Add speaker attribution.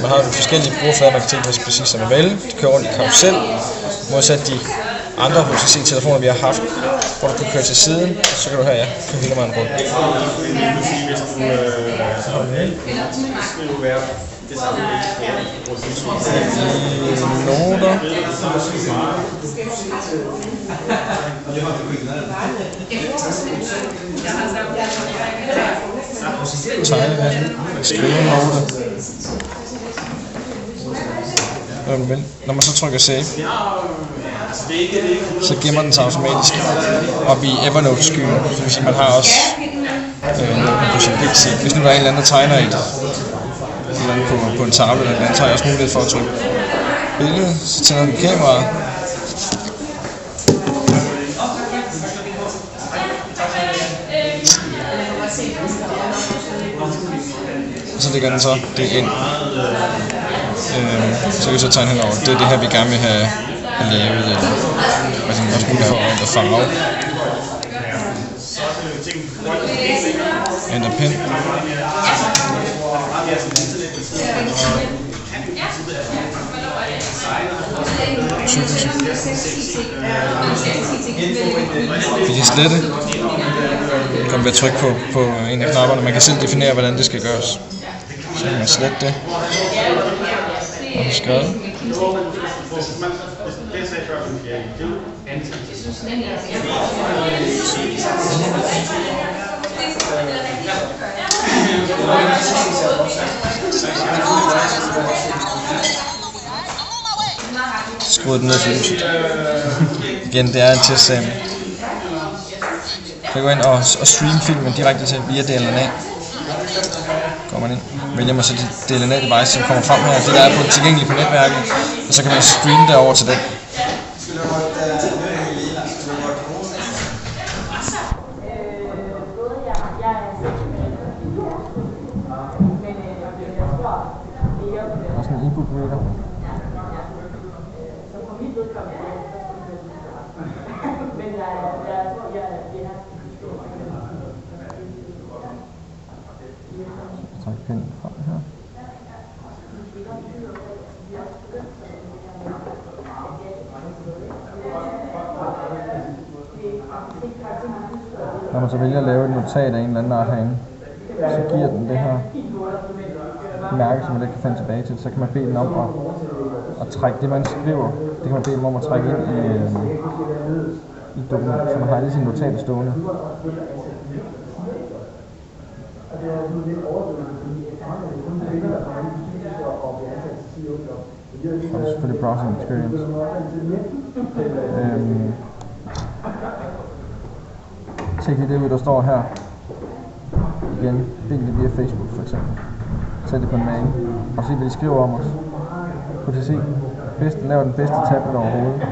Speaker 1: Man har jo forskellige brugerflader, man kan tilpasse præcis som man vil. De kører rundt i karusel, modsat de andre HTC-telefoner, vi har haft, hvor du kan køre til siden, så kan du her, køre hele vejen rundt. Noter. Tegnevand. Skrivenote. Når man så trykker save, så gemmer den sig automatisk op i Evernote-skyen. Det vil sige, man har også på sin PC. Hvis nu der er en eller anden, der tegner et eller andet på en tavle eller andet, så har jeg også mulighed for at trykke billedet, så tænder den kameraet. Og så lægger den så det ind. Så kan vi så tegne henover. Det er det her, vi gerne vil have lavet. Og så også mulighed for at ændre farve. Ændre pen. Vi kan slette. Vi kommer ved at trykke på en af knapperne. Man kan selv definere, hvordan det skal gøres. Så kan man slette det. Og skrevet. Skruer den ned for lyset. Igen, det er en testsag. Så gå ind og streame filmen direkte til via DLNA. Går man ind, vælger man så de DLNA-device, som kommer frem her. Det der er tilgængeligt på netværket, og så kan man streame det over til den. Og sådan en input meter. Træk pinden frem her. Når man så vælger at lave et notat af en eller anden art herinde, så giver den det her mærke, som man ikke kan finde tilbage til. Så kan man bede den om at trække det, man skriver. Det kan man bede dem om at trække ind i dokumentet, så man har lige sine notater stående. Og selvfølgelig browsing experience. Tjek lige det ud, der står her. Igen, del det via Facebook for eksempel. Sæt det på en mail. Og se hvad de skriver om os. HTC laver den bedste tablet overhovedet.